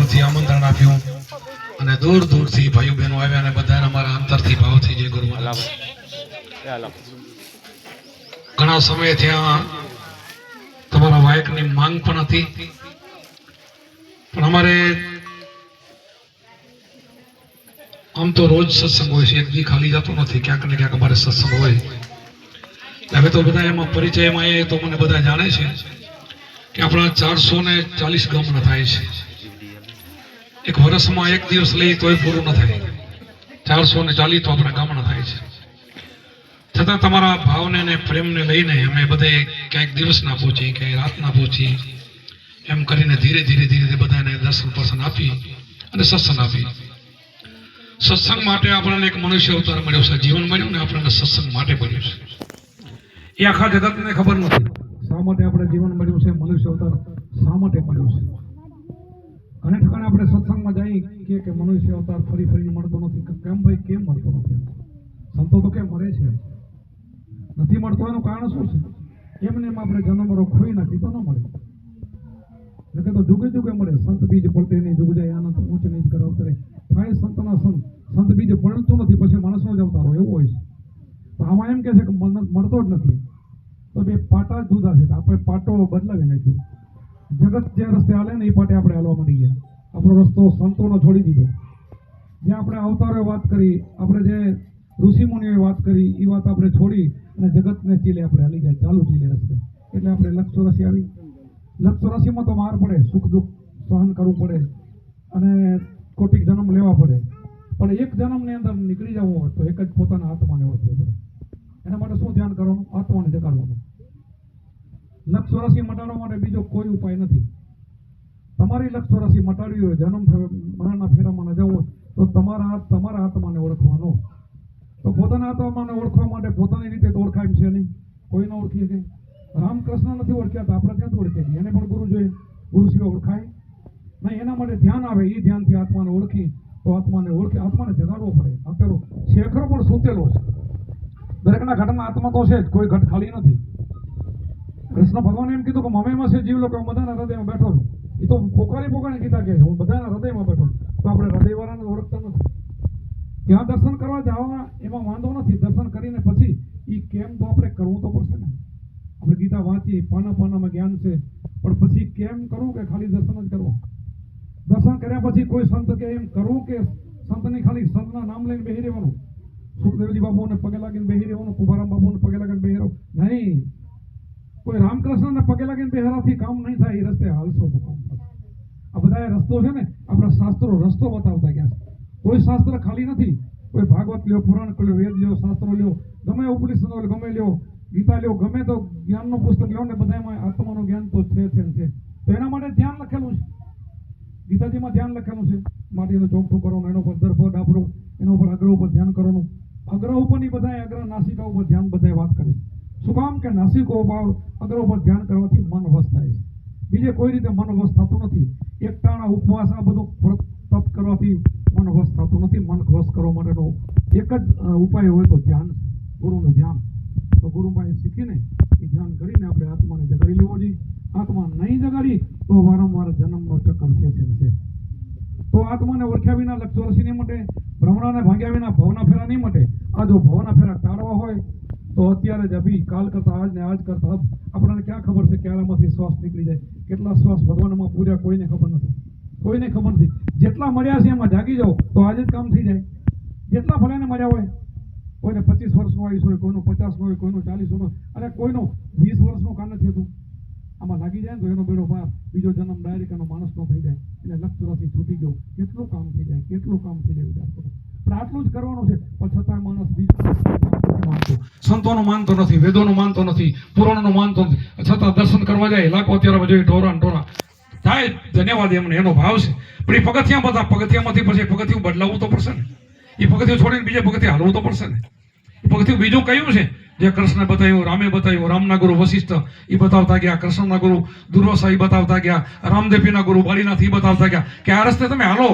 ભાવથી આમંત્રણ આપ્યું અને દૂર દૂરથી ભાઈઓ બહેનો આવ્યા અને બધાને અમારા અંતરથી ભાવથી જય ગુરુ મહારાજ. ઘણા સમય ત્યાં તમારા વાયકની માંગ પણ હતી, પણ અમારે આમ તો રોજ સત્સંગ હોય છે, એક દી ખાલી જતો નથી, ક્યાંક ને ક્યાંક અમારે સત્સંગ હોય. હવે તો બધા એમાં પરિચયમાં એ તો મને બધા જાણે છે કે આપણા 440 ગામના થાય છે. એક વર્ષમાં એક દિવસ લઈ તોય પૂરું ન થાય, 440 તો આપણા ગામના થાય છે. છતાં તમારા ભાવને ને પ્રેમને લઈને અમે બધે ક્યાંક દિવસ ના પહોંચી, ક્યાંય રાત ના પહોંચી, એમ કરીને ધીરે ધીરે બધાને દર્શન પર્શન આપી અને સત્સંગ આપી. સત્સંગ માટે આપણને એક મનુષ્ય અવતાર મળ્યો છે, જીવન મળ્યું ને આપણને સત્સંગ માટે મળ્યું છે. એ આખા જગતને ખબર નથી શા માટે આપણે જીવન મળ્યું છે, મનુષ્ય અવતાર શા માટે મળ્યું છે. ઘણે ઠકાણે આપણે સત્સંગમાં જઈએ કે મનુષ્ય અવતાર ફરી ફરીને મળતો નથી. કેમ ભાઈ, કેમ મળતો નથી? સંતો તો કેમ મળે છે? નથી મળતો એનું કારણ શું છે? એમને એમ આપણે જન્મરો ખોઈ નાખી તો ન મળે, એટલે તો જુગે જુગે મળે. સંત બીજ પડતે નહીં, જુગ જાય આનંદ ઊંચ નીચ કરે અવતરે. થાય સંતના સંત બીજ પડતું નથી, પછી માણસનો જ અવતારો એવો હોય છે. તો આમાં એમ કે છે કે મળતો જ નથી, તો બે પાટા જુદા છે. આપણે પાટો બદલાવી નાખ્યો. જગત જે રસ્તે હાલે ને એ પાટે આપણે હાલવા માંડી ગયા. આપણો રસ્તો સંતોનો છોડી દીધો. જે આપણે અવતારોએ વાત કરી, આપણે જે ઋષિમુનિઓએ વાત કરી, એ વાત આપણે છોડી અને જગતને ચીલે આપણે હાલી ગયા, ચાલુ ચીલે રસ્તે. એટલે આપણે લક્ષ આવી. લક્ષ તો માર પડે, સુખ દુઃખ સહન કરવું પડે અને કોટિક જન્મ લેવા પડે. પણ એક જન્મની અંદર નીકળી જવું હોય તો એક જ પોતાના આત્માને ઓળખવો પડે. એના માટે શું ધ્યાન કરવાનું? આત્માને જગાડવાનું. લક્ષ રાશિ મટાડવા માટે બીજો કોઈ ઉપાય નથી. તમારી લક્ષ રાશિ મટાડવી હોય, જન્મ મરણના ફેરામાં ન જવું હોય તો તમારા આત્માને ઓળખવાનો. તો પોતાના આત્માને ઓળખવા માટે પોતાની રીતે તો ઓળખાય છે નહીં, કોઈ ન ઓળખી શકે. રામકૃષ્ણ નથી ઓળખ્યા તો આપણે ક્યાં ઓળખીએ? એને પણ ગુરુ જોઈએ, ગુરુ સિવાય ઓળખાય નહીં. એના માટે ધ્યાન આવે, એ ધ્યાનથી આત્માને ઓળખી તો આત્માને જગાડવો પડે. અત્યારે શેખરો પણ સૂતેલો છે. દરેકના ઘટમાં આત્મા તો છે જ, કોઈ ઘટ ખાલી નથી. કૃષ્ણ ભગવાને એમ કીધું કે મમેમાં છે જીવ લોકો, હું બધાના હૃદયમાં બેઠો છું. એ તો પોકારી કીધા કે હું બધાના હૃદયમાં બેઠો છું. તો આપણે હૃદયવાળાને ઓળખતા નથી. ત્યાં દર્શન કરવા જવા એમાં વાંધો નથી, દર્શન કરીને પછી એ કેમ તો આપણે કરવું તો પડશે ને. આપણે ગીતા વાંચી, પાનામાં જ્ઞાન છે, પણ પછી કેમ કરવું કે ખાલી દર્શન જ કરવું? દર્શન કર્યા પછી કોઈ સંત કે એમ કરવું કે સંતની ખાલી સંતના નામ લઈને બેહી રહેવાનું? સુખદેવજી બાબુને પગે લાગીને બેહી રહેવાનું, કુભારામ બાબુને પગે લાગીને બેહી રહેવું નહીં. કોઈ રામકૃષ્ણને પગે લાગીને બેહરાથી કામ નહીં થાય. એ રસ્તે હાલશો તો કામ થાય. આ બધા રસ્તો છે ને, આપણા શાસ્ત્રો રસ્તો બતાવતા ગયા છે. કોઈ શાસ્ત્ર ખાલી નથી. કોઈ ભાગવત લ્યો, પુરાણ લ્યો, વેદ લ્યો, શાસ્ત્રો લ્યો, ગમે ઉપનિષદો ગમે લ્યો, ગીતા લ્યો, ગમે તો જ્ઞાનનું પુસ્તક લ્યો ને, બધામાં આત્માનું જ્ઞાન તો છે. તો એના માટે ધ્યાન લખેલું છે. ગીતાજીમાં ધ્યાન લખેલું છે, માટીનું ચોખ્ઠું કરવાનું, એના ઉપર દર્ભ ડાબરું, એના ઉપર અગ્ર ઉપર ધ્યાન કરવાનું. અગ્ર ઉપરની બધા અગ્ર નાસિકા ઉપર ધ્યાન બધા વાત કરે છે. શું કામ? કે નાસિકો ઉપર અગ્ર ઉપર ધ્યાન કરવાથી મન વશ થાય છે. બીજે કોઈ રીતે મન વશ થતું નથી. એકટાણા ઉપવાસ આ બધું તપ કરવાથી મન વશ થતું નથી. મન વશ કરવા માટેનો એક જ ઉપાય હોય તો ધ્યાન, ગુરુનું ધ્યાન. તો ગુરુ પાસે શીખીને એ ધ્યાન કરીને આપણે આત્માને જગાડી લેવો જોઈએ. આત્મા નહીં જગાડી તો વારંવાર જન્મનો ચક્કર છે. તો આત્માને ઓળખ્યા વિના લક્ષ રાશિ નહીં મટે, ભ્રમણાને ભાગ્યા વિના ભવના ફેરા નહીં મટે. આ જો ભવના ફેરા ટાળવા હોય તો અત્યારે જ અભી કાલ કરતા આજ ને આજ કરતા અબ. આપણને ક્યાં ખબર છે ક્યારામાંથી શ્વાસ નીકળી જાય? કેટલા શ્વાસ ભગવાનમાં પૂર્યા કોઈને ખબર નથી. જેટલા મળ્યા છે એમાં જાગી જાઓ તો આજે જ કામ થઈ જાય. જેટલા ભલાને મળ્યા હોય, કોઈને 25 વર્ષનું આયુષ હોય, કોઈનું 50 હોય, કોઈનું 40 હોય, અને કોઈનું 20 વર્ષનું કામ નથી હતું. આમાં લાગી જાય ને તો એનો બેડો પાર, બીજો જન્મ ડાયરેક્ટ એનો માણસનો થઈ જાય. એટલે લક્ષ રાશિ છૂટી ગયો, કેટલું કામ થઈ જાય વિચાર કરો. પણ આટલું જ કરવાનું છે. પણ છતાં માણસ બીજું માનતો, સંતોનું માનતો નથી, વેદોનું માનતો નથી, પુરાણોનું માનતો નથી, છતાં દર્શન કરવા જાય. લાખો અત્યારે જોઈએ ઢોરા થાય. ધન્યવાદ, એમને એનો ભાવ છે. પણ એ પગથિયામાંથી પછી પગથિયું બદલાવવું તો પડશે ને. એ પગથિયું છોડીને બીજે પગથિયે હાલવું તો પડશે ને. એ પગથિયું બીજું કયું છે જે કૃષ્ણ બતાવ્યું, રામે બતાવ્યું, રામના ગુરુ વશિષ્ઠ એ બતાવતા ગયા, કૃષ્ણના ગુરુ દુર્વાસા એ બતાવતા ગયા, રામદેવીના ગુરુ બાળીનાથ એ બતાવતા ગયા કે આ રસ્તે તમે હાલો.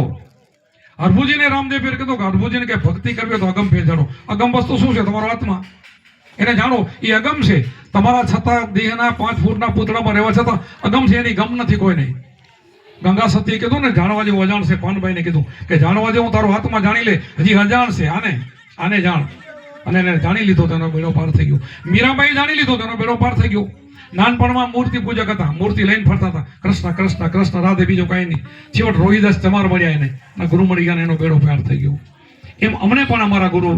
હરભુજીને રામદેવીએ કીધું કે હરભુજીને કે ભક્તિ કરવી તો અગમ ભેજાડો. અગમ વસ્તુ શું છે? તમારો આત્મા. એને જાણો. એ અગમ છે. તમારા છતાં દેહના 5 ફૂટના પૂતળામાં રહેવા છતાં અગમ છે, એની ગમ નથી કોઈ નહીં. ગંગા સતીએ કીધું ને જાણવા જેવું અજાણ છે, પાનભાઈને કીધું કે જાણવા જેવું તારો આત્મા જાણી લે, હજી અજાણ છે, આને જાણ. અને એને જાણી લીધો તેનો બેડો પાર થઈ ગયો. મીરાબાઈ જાણી લીધો તેનો બેડો પાર થઈ ગયો. નાનપણમાં મૂર્તિ પૂજક હતા, મૂર્તિ લઈને ફરતા હતા, કૃષ્ણ કૃષ્ણ કૃષ્ણ રાધે, બીજું કાંઈ નહીં. છેવટ રોહિદાસ ચમાર મળ્યા એને, અને ગુરુ મળી ગયા, એનો બેડો પાર થઈ ગયો. એમ અમને પણ અમારા ગુરુ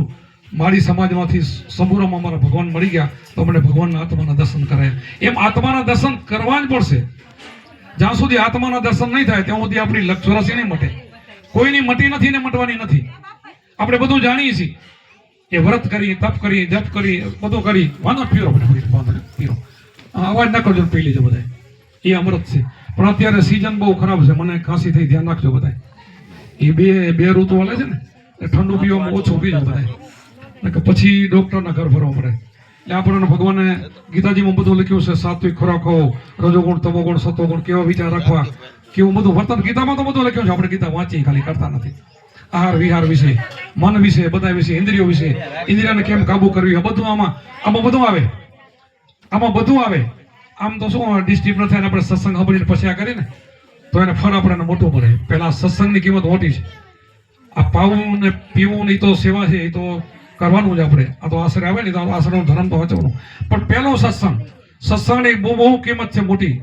મારી સમાજમાંથી સંપૂર્ણમાં અમારા ભગવાન મળી ગયા, તો અમને ભગવાનના આત્માના દર્શન કરાયા. એમ આત્માના દર્શન કરવા જ પડશે. જ્યાં સુધી આત્માના દર્શન નહીં થાય ત્યાં સુધી આપણી લક્ષ નહીં મટે. કોઈની મટી નથી ને મટવાની નથી. આપણે બધું જાણીએ છીએ. એ વ્રત કરી, તપ કરી, જપ કરી, બધું કરી, વાંધો પીરો પીરો, અવાજ ના કરજો, પી લેજો બધા. એ અમૃત છે. પણ અત્યારે સિઝન બહુ ખરાબ છે, મને ખાંસી થઈ, ધ્યાન રાખજો બધા. એ બે ઋતુ હાલે છે ને, ઠંડુ પીવામાં ઓછું પીજો બધા, પછી ડોક્ટરના ઘર ભરવા પડે. એટલે આપણને ભગવાને ગીતાજીમાં બધું લખ્યું છે, સાત્વિક ખોરાક ખાવો, રજોગુણ, તમોગુણ, સત્વગુણ, કેવા વિચાર રાખવા, કેવું બધું વર્તન. ગીતામાં તો બધું લખ્યું છે, આપણે ગીતા વાંચી ખાલી કરતા નથી. આહાર વિહાર વિશે, મન વિશે, બધા વિશે, ઇન્દ્રિયો વિશે, ઇન્દ્રિયાને કેમ કાબુ કરવી, આ બધું આમાં બધું આવે. આમાં બધું આવે. આમ તો શું ડિસ્ટ્રીપ ન થાય, આપણે સત્સંગ સાંભળીને પછી આ કરીને તો એને ફળ આપણને મોટું પડે. પહેલા સત્સંગની કિંમત મોટી છે. આ પાવું ને પીવું ની તો સેવા છે, એ તો કરવાનું જ આપણે. આ તો આશરે આવે ને તો આશરનો ધર્મ તો વાંચવાનું. પણ પહેલો સત્સંગની બહુ કિંમત છે મોટી.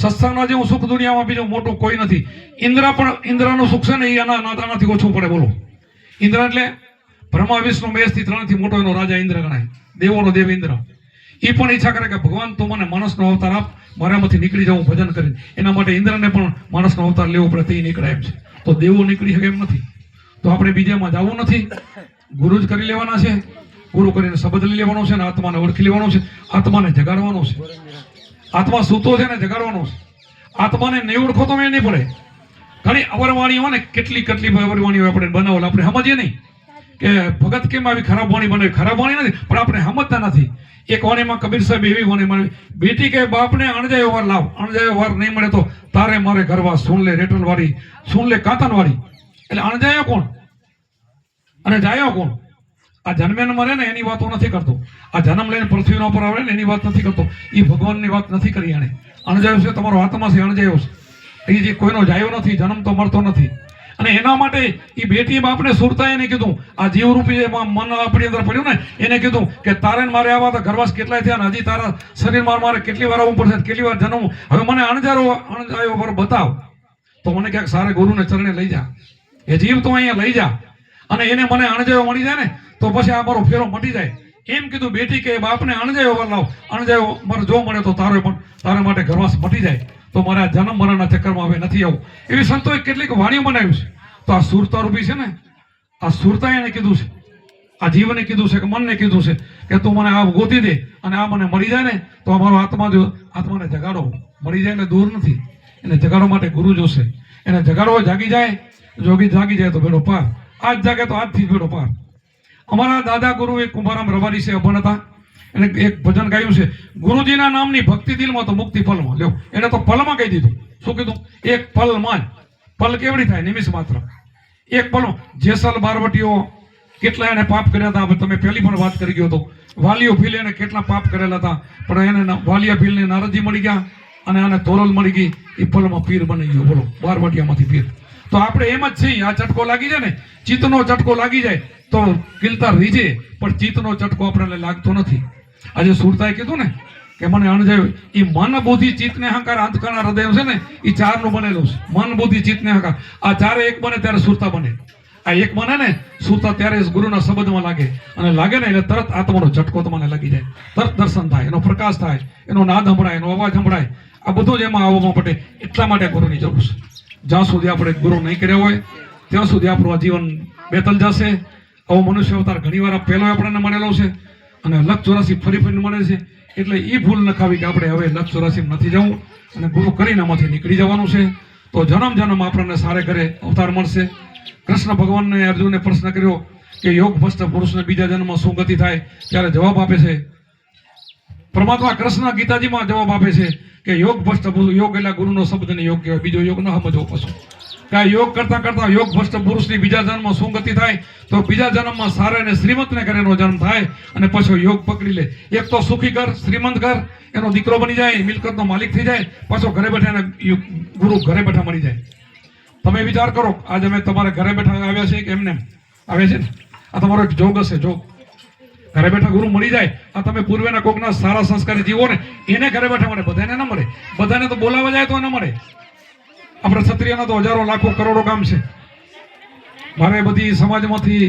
સત્સંગના જેવું સુખ દુનિયામાં બીજું મોટું કોઈ નથી. ઇન્દ્રનું સુખ છે ને એ આનાથી ઓછું પડે. બોલો, ઇન્દ્ર એટલે બ્રહ્મા વિષ્ણુ મહેશથી ત્રણથી મોટો એનો રાજા ઇન્દ્ર ગણાય, દેવોનો દેવ ઇન્દ્ર. એ પણ ઈચ્છા કરે કે ભગવાન તું મને માણસનો અવતાર આપ, મારામાંથી નીકળી જાઉં ભજન કરીને. એના માટે ઇન્દ્રને પણ માણસનો અવતાર લેવો પડે, તે નીકળે એમ છે. તો દેવો નીકળી શકે એમ નથી. તો આપણે બીજામાં જવું નથી, ગુરુ જ કરી લેવાના છે. ગુરુ કરીને શબ્દ લઈ લેવાનો છે, ને આત્માને ઓળખી લેવાનો છે, આત્માને જગાડવાનો છે. આત્મા સૂતો છે ને જગાડવાનો છે. આત્માને નહીં ઓળખો તો મેં નહીં પડે. ઘણી અવરવાણી હોય ને, કેટલી અવરવાણી હોય આપણે બનાવેલ, આપણે સમજીએ નહીં કે ભગત કેમ આવી ખરાબ વાણી બનાવી. ખરાબ વાણી નથી, પણ આપણે સમજતા નથી. એક વાણીમાં કબીર સાહેબ એવી વાણી બનાવી, બેટી કે બાપને અણજાયો વાર લાવ, અણજાયો વાર નહીં મળે તો તારે મારે ઘરવા, સુન લે રેટલ વાળી, સુન લે કાતન વાળી. એટલે અણજાયો કોણ અને જાયો કોણ? આ જન્મે મરે ને એની વાતો નથી કરતો. આ જન્મ લઈને પૃથ્વીના ઉપર આવે ને એની વાત નથી કરતો. એ ભગવાનની વાત નથી કરી. આને અણજાયો છે, તમારો આત્મા છે, અણજાયો છે. એ જે કોઈનો જાયો નથી, જન્મ તો મળતો નથી. અને એના માટે એ બેટી બાપને સુરતા એને કીધું, આ જીવરૂપી મન આપણી અંદર પડ્યું ને, એને કીધું કે તારે મારે આવા તો ઘરવાસ કેટલાય થયા, હજી તારા શરીરમાં મારે કેટલી વાર આવવું પડશે, કેટલી વાર જન્મ. હવે મને અણજાયો પર બતાવ, તો મને ક્યાંક સારે ગુરુને ચરણે લઈ જા. એ જીવ તો અહીંયા લઈ જા, અને એને મને અણજાયો મળી જાય ને તો પછી આ મારો ફેરો મટી જાય. એમ કીધું બેટી કે બાપને અણજાયો વર લાવ, અણજાયો મારે જો મળે તો તારા માટે ઘરવાસ મટી જાય, તો મારે આ જન્મ મરણના ચક્કરમાં હવે નથી આવું. એવી સંતોએ કેટલીક વાણીઓ બનાવી છે. તો આ સુરતા રૂપી છે ને, આ સુરતા એને કીધું છે, આ જીવને કીધું છે, કે મનને કીધું છે કે તું મને આ ગોતી દે, અને આ મને મળી જાય ને તો અમારો આત્માને જગાડો. મળી જાય એટલે દૂર નથી, એને જગાડવા માટે ગુરુ જોશે. એને જગાડવો, જાગી જાય, જોગી જાગી જાય તો બેડો પાર. આજ જાગે તો આજથી બેડો પાર. અમારા દાદા ગુરુ એક કુંભારામ રબારી છે, અભણ હતા. એને એક ભજન ગાયું છે, ગુરુજીના નામની ભક્તિ દિલમાં તો મુક્તિ પલમાં. લ્યો, એને તો પલમાં કહી દીધું. શું કીધું? એક પલમાં જ. પલ કેવડી થાય? નિમિષ માત્ર. એક પલમાં. જેસલ બારવટીઓ કેટલા એને પાપ કર્યા હતા. તમે પહેલી પણ વાત કરી ગયો હતો. વાલીઓ ભીલ એને કેટલા પાપ કરેલા હતા, પણ એને વાલિયા ભીલને નારદજી મળી ગયા, અને આને તોરલ મળી ગઈ. એ પલમાં પીર બની ગયો. બોલો, બારવટીયામાંથી પીર. તો આપણે એમ જ છીએ. આ ચટકો લાગી જાય ને, ચિત્તનો ચટકો લાગી જાય તો કિલતા રીજે, પણ ચિત્તનો ચટકો આપણને લાગતો નથી. આજે સુરતાએ કીધું ને કે મને અણજાયું. એ મન બુદ્ધિ ચિત્ત ને અહંકાર અંતકરણના હૃદય છે ને, એ ચારનું બનેલું છે. મન બુદ્ધિ ચિત્ત ને અહંકાર, આ ચારે એક બને ત્યારે સુરતા બને. આ એક બને ને સુરતા ત્યારે ગુરુના શબ્દમાં લાગે, અને લાગે ને એટલે તરત આત્માનો ઝટકો તમને લાગી જાય. તરત દર્શન થાય, એનો પ્રકાશ થાય, એનો નાદ સંભળાય, એનો અવાજ સંભળાય. આ બધું જ એમાં આવવામાં પડે. એટલા માટે ગુરુની જરૂર છે. જ્યાં સુધી આપણે ગુરુ નહીં કર્યો હોય ત્યાં સુધી આપણું આ જીવન બેતલ જશે. આવો મનુષ્ય અવતાર ઘણી વાર પહેલો આપણને મળેલો છે, અને લક્ષ 84 ફરી મળે છે. એટલે એ ભૂલ ન ખાવી કે આપણે હવે લક્ષ 84 નથી જવું, અને ગુરુ કરીને આમાંથી નીકળી જવાનું છે. તો જન્મ આપણને સારે ઘરે અવતાર મળશે. કૃષ્ણ ભગવાનને અર્જુને પ્રશ્ન કર્યો કે યોગ ભ્રષ્ટ પુરુષને બીજા જન્મમાં શું ગતિ થાય, ત્યારે જવાબ આપે છે પરમાત્મા કૃષ્ણ. ગીતાજીમાં જવાબ આપે છે કે યોગ ભ્રષ્ટ પુરુષ, યોગ એટલે ગુરુનો શબ્દ ને યોગ કહેવાય, બીજો યોગ ન સમજવો. પાછું કે આ યોગ કરતા કરતા યોગ ભ્રષ્ટ પુરુષની બીજા જન્મમાં શું ગતિ થાય, તો બીજા જન્મમાં સારા અને શ્રીમંતને ઘરેનો જન્મ થાય અને પછી યોગ પકડી લે. એક તો સુખી ઘર, શ્રીમંત ઘર, એનો દીકરો બની જાય, મિલકતનો માલિક થઈ જાય, પાછો ઘરે બેઠા એને ગુરુ ઘરે બેઠા મળી જાય. તમે વિચાર કરો, આજે અમે તમારે ઘરે બેઠા આવ્યા છે કે એમને આવ્યા છે ને? આ તમારો એક જોગ હશે, જોગ. ઘરે બેઠા ગુરુ મળી જાય. આ તમે પૂર્વેના કોકના સારા સંસ્કારી જીવો ને એને ઘરે બેઠા મળે, બધાને ના મળે. બધાને તો બોલાવા જાય તો ના મળે. આપણે ક્ષત્રિયના તો હજારો લાખો કરોડો કામ છે. મારે બધી સમાજમાંથી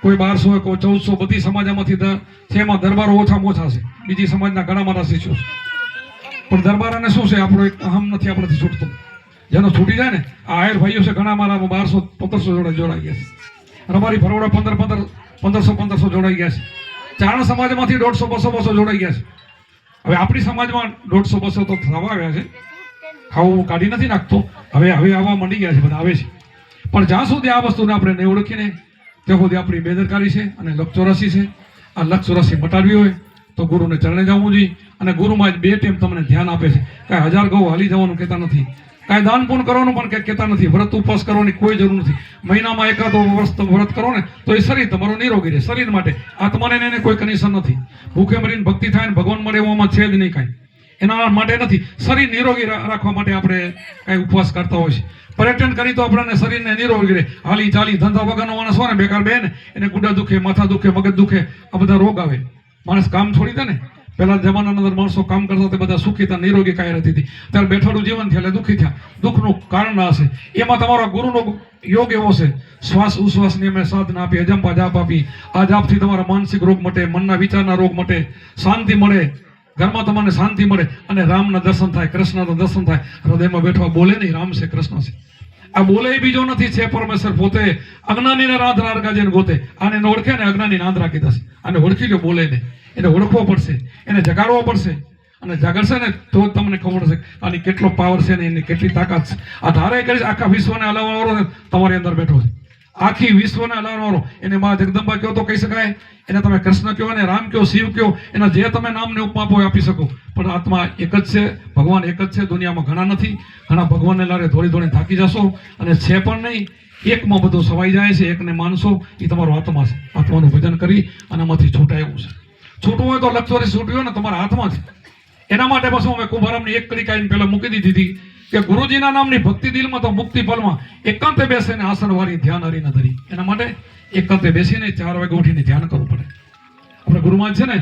કોઈ 1200 કોઈ 1400 બધી સમાજમાંથી છે, એમાં દરબારો ઓછામાં ઓછા છે. બીજી સમાજના ઘણા મારા શિષ્યો છે, પણ દરબારાને શું છે, આપણો એક અહમ નથી આપણાથી છૂટતો. જેનો છૂટી જાય ને, આ આયર ભાઈઓ છે ઘણા મારા 1200-1500 જોડાઈ ગયા છે. અને અમારી ભરોડા 1500 જોડાઈ ગયા છે. ચારણ સમાજમાંથી 150-200 જોડાઈ ગયા છે. હવે આપણી સમાજમાં 150-200 તો થવા આવ્યા છે. ખાવું કાઢી નથી નાખતો, હવે આવવા માંડી ગયા છે, બધા આવે છે. પણ જ્યાં સુધી આ વસ્તુને આપણે નહીં ઓળખીને ત્યાં સુધી આપણી બેદરકારી છે અને લક્ષ-ચોરાસી છે. આ લક્ષ-ચોરાસી મટાડવી હોય તો ગુરુને ચરણે જવું જોઈએ. અને ગુરુમાં જ 2 ટાઈમ તમને ધ્યાન આપે છે. કાંઈ 1000 ગૌ હાલી જવાનું કહેતા નથી, કાંઈ દાન પુણ્ય કરવાનું પણ કંઈ કહેતા નથી, વ્રત ઉપવાસ કરવાની કોઈ જરૂર નથી. મહિનામાં એકાદો વર્ષ વ્રત કરો ને તો એ શરીર તમારું નિરોગી રહે. શરીર માટે, આત્માને એને કોઈ કન્ડિશન નથી. ભૂખે મરીને ભક્તિ થાય ને ભગવાન મળે એવામાં છે જ નહીં કાંઈ. એના માટે નથી, શરીર નિરોગી રાખવા માટે આપણે કાંઈ ઉપવાસ કરતા હોય છે. પર્યટન કરી તો આપણને શરીરને નિરોગી રહે. હાલી ચાલી ધંધા વગરનો માણસ હોય ને, બેકાર બે ને, એને ગુડા દુખે, માથા દુખે, મગજ દુખે, આ બધા રોગ આવે. માણસ કામ છોડી દે ને. પહેલા જમાનાની અંદર માણસો કામ કરતા તે બધા સુખી હતા, નિરોગી કાંઈ રહેતી હતી. ત્યારે બેઠાડું જીવન થયા એટલે દુઃખી થયા. દુઃખનું કારણ ના હશે. એમાં તમારો ગુરુનો યોગ એવો છે, શ્વાસ ઉશ્વાસની અમે સાધના આપી, અજંપા જાપ આપી. આ જાપથી તમારા માનસિક રોગ મટે, મનના વિચારના રોગ મટે, શાંતિ મળે, ઘરમાં તમને શાંતિ મળે અને રામના દર્શન થાય, કૃષ્ણના દર્શન થાય. હૃદયમાં બેઠવા બોલે નહીં, રામ છે, કૃષ્ણ છે. આ બોલે બીજો નથી, છે પરમેશ્વર પોતે. અજ્ઞાનીને રાંધરા અરગાજે ગોતે. આને ઓળખે ને અજ્ઞાની રાંધરા કીધા છે. આને ઓળખી લો, બોલે ને. એને ઓળખવો પડશે, એને જગાડવો પડશે. અને જાગરશે ને તો તમને ખબર છે આની કેટલો પાવર છે ને એની કેટલી તાકાત છે. આ ધારે કરીશ આખા વિશ્વને હલાવવાનો તમારી અંદર બેઠો છે. આખી વિશ્વને હલાવવાનો એને માં જગદંબા કહો તો કહી શકાય, એને તમે કૃષ્ણ કહો ને રામ કહો, શિવ કહો, એના જે તમે નામને ઉપમા આપો આપી શકો. પણ આત્મા એક જ છે, ભગવાન એક જ છે. દુનિયામાં ઘણા નથી. ઘણા ભગવાનને લારે દોડી થાકી જશો અને છે પણ નહીં. એકમાં બધું સવાઈ જાય છે. એકને માનશો, એ તમારો આત્મા છે. આત્માનું ભજન કરી અને આમાંથી છૂટાય એવું છે. છૂટવું હોય તો લક્ષવારી છૂટ્યું હોય ને તમારા હાથમાં છે. એના માટે બસ અમે કુંભારામની એક કડી કાઢીને પહેલા મૂકી દીધી હતી કે ગુરુજીના નામની ભક્તિ દિલમાં તો મુક્તિ પલમાં એકાંતે બેસીને આસન વાળી ધ્યાન હરીને ધરી. એના માટે એકાંતે બેસીને 4 વાગે ઉઠીને ધ્યાન કરવું પડે. આપણે ગુરુમાં છે ને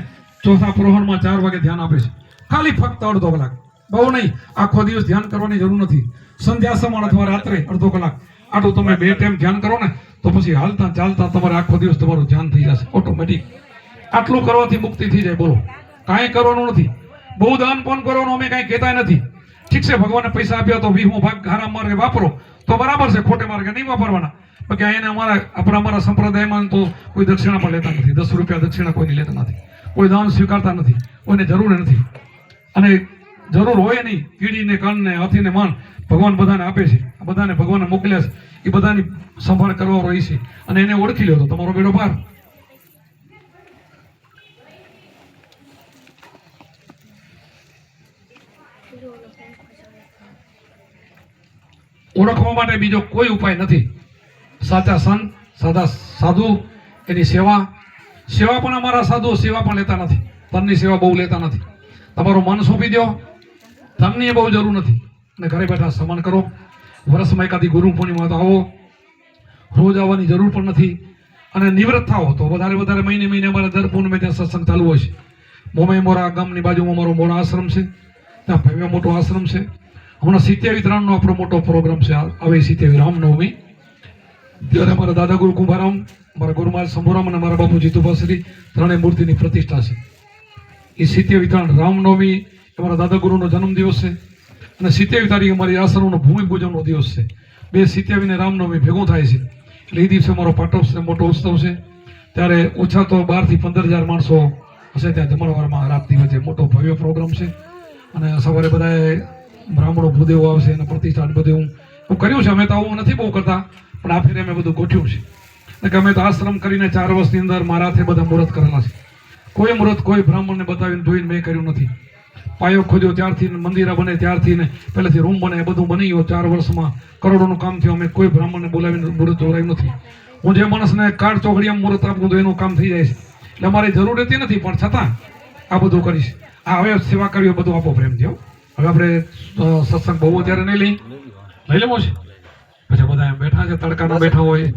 ચોથા પ્રહરમાં 4 વાગે ધ્યાન આપે છે. ખાલી ફક્ત અડધો કલાક, બહુ નહીં. આખો દિવસ ધ્યાન કરવાની જરૂર નથી. સંધ્યા સમય અથવા રાત્રે અડધો કલાક આટલું તમે 2 ટાઈમ ધ્યાન કરો ને તો પછી હાલતા ચાલતા તમારે આખો દિવસ તમારું ધ્યાન થઈ જશે ઓટોમેટિક. આટલું કરવાથી મુક્તિ થઈ જાય. બોલો, કાંઈ કરવાનું નથી. બહુ દાન પણ કરવાનું અમે કાંઈ કહેતા નથી. ઠીક છે, ભગવાને પૈસા આપ્યા તો 20મો ભાગ હારા માર્ગે વાપરો તો બરાબર છે, ખોટે માર્ગે નહીં વાપરવાના. બાકી એને અમારા સંપ્રદાયમાં તો કોઈ દક્ષિણા પણ લેતા નથી. 10 રૂપિયા દક્ષિણા કોઈને લેતા નથી, કોઈ દાન સ્વીકારતા નથી, કોઈને જરૂર નથી. અને જરૂર હોય નહીં. કીડીને કણને હાથીને માન ભગવાન બધાને આપે છે. બધાને ભગવાને મોકલ્યા છે. એ બધાની સંભાળ કરવા રહી છે અને એને ઓળખી લો તો તમારો બેડો પાર. ઓળખવા માટે બીજો કોઈ ઉપાય નથી. સાચા સંત, સાદા સાધુ, એની સેવા પણ અમારા સાધુ સેવા પણ લેતા નથી. ધનની સેવા બહુ લેતા નથી. તમારું મન સોંપી દો, ધનની બહુ જરૂર નથી. અને ઘરે બેઠા સન્માન કરો. વર્ષમાં એકાદી ગુરુ પૂર્ણિમા તો આવો. રોજ આવવાની જરૂર પણ નથી. અને નિવૃત્ત થાઓ તો વધારે મહિને અમારે દર પૂર્ણિમે ત્યાં સત્સંગ ચાલુ હોય છે. મોમે મોરા ગામની બાજુમાં અમારો મોરા આશ્રમ છે. ત્યાં ભવ્ય મોટો આશ્રમ છે. હમણાં 27/3 આપણો મોટો પ્રોગ્રામ છે. આવે 27 રામનવમી. ત્યારે અમારા દાદા ગુરુ કુંભારામ, મારા ગુરુ મહારાજ શંભુરામ અને મારા બાપુ જીતુભાસરી ત્રણેય મૂર્તિની પ્રતિષ્ઠા છે. એ 27/3 રામનવમી અમારા દાદા ગુરુનો જન્મદિવસ છે અને 27 તારીખે અમારી આશ્રમનો ભૂમિપૂજનનો દિવસ છે. 2 27 ને રામનવમી ભેગું થાય છે. એટલે એ દિવસે અમારો પાટોત્સવ મોટો ઉત્સવ છે. ત્યારે ઓછા તો 12 થી 15,000 માણસો હશે. ત્યાં જમણવારમાં રાત દિવસે મોટો ભવ્ય પ્રોગ્રામ છે. અને સવારે બધાએ બ્રાહ્મણો ભૂદેવો આવશે અને પ્રતિષ્ઠા બધું હું કર્યું છે. અમે તો આવું નથી બહુ કરતા, પણ આ ફેરે અમે બધું ગોઠવ્યું છે. કે અમે તો આશ્રમ કરીને 4 વર્ષની અંદર મારા હાથે બધા મુહૂર્ત કરેલા છે. કોઈ મુહૂર્ત કોઈ બ્રાહ્મણને બતાવીને જોઈને મેં કર્યું નથી. પાયો ખોદ્યો ત્યારથી ને મંદિરા બને ત્યારથી ને પહેલેથી રૂમ બને બધું બની ગયું 4 વર્ષમાં કરોડોનું કામ થયું. અમે કોઈ બ્રાહ્મણને બોલાવીને મુહૂર્ત જોડાયું નથી. હું જે માણસને કાર્ડ ચોકડીમાં મુહૂર્ત આપું તો એનું કામ થઈ જાય છે. એટલે અમારી જરૂર રહેતી નથી, પણ છતાં આ બધું કરીશ. આ હવે સેવા કરવી બધું આપો પ્રેમથી હો. હવે આપણે સત્સંગ બહુ અત્યારે નહીં લઈ લેવો છે. પછી બધા એમ બેઠા છે, તડકામાં બેઠા હોય,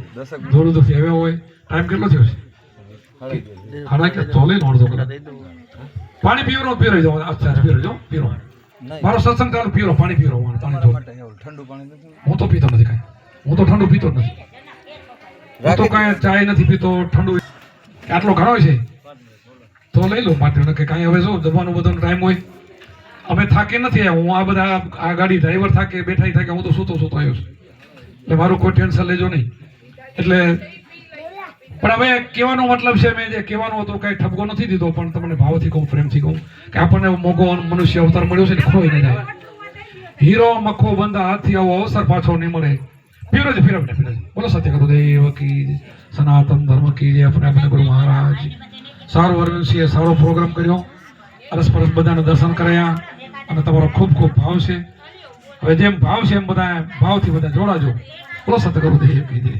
દૂર દૂરથી આવ્યા હોય. ટાઈમ કેટલો થયો છે? ખાડા કે તો લઈ લો અડધો કલાક. પાણી પીવરો પીરો જાઓ. અચ્છા પીરો મારો સત્સંગ ચાલુ પીરો પાણી પીરો પાણી ઠંડુ પાણી હું તો પીતો નથી કાંઈ. હું તો ઠંડુ પીતો જ નથી. હું તો કાંઈ ચાય નથી પીતો. ઠંડુ આટલો ઘણો છે તો લઈ લો માટે કે કાંઈ હવે શું જમવાનું બધો ટાઈમ હોય. અમે થાકી નથી આવ્યા. હું આ બધા આ ગાડી ડ્રાઈવર થાકે બેઠા થાકે હું તો સૂતો આવ્યો છું. એટલે મારું કોઈ ટેન્શન લેજો નહીં. એટલે પણ હવે કહેવાનો મતલબ છે, મેં જે કહેવાનું હતું કાંઈ ઠપકો નથી દીધો, પણ તમને ભાવથી કહું, પ્રેમથી કહું કે આપણને મોગો મનુષ્ય અવતાર મળ્યો છે ને ખોઈ ન જાય. હીરો મખો બંધા હાથથી આવો અવસર પાછો નહીં મળે. પીરો જ પીરો બોલો સત્ય કરું દેવ કી સનાતન ધર્મ કી જે આપણે ગુરુ મહારાજ. સારો અરવિંદસિંહે સારો પ્રોગ્રામ કર્યો. અરસપરસ બધાને દર્શન કર્યા અને તમારો ખૂબ ખૂબ ભાવ છે. હવે જેમ ભાવ છે એમ બધા ભાવથી બધા જોડાજો. બોલો સત્ય કરું દેવ કી જય.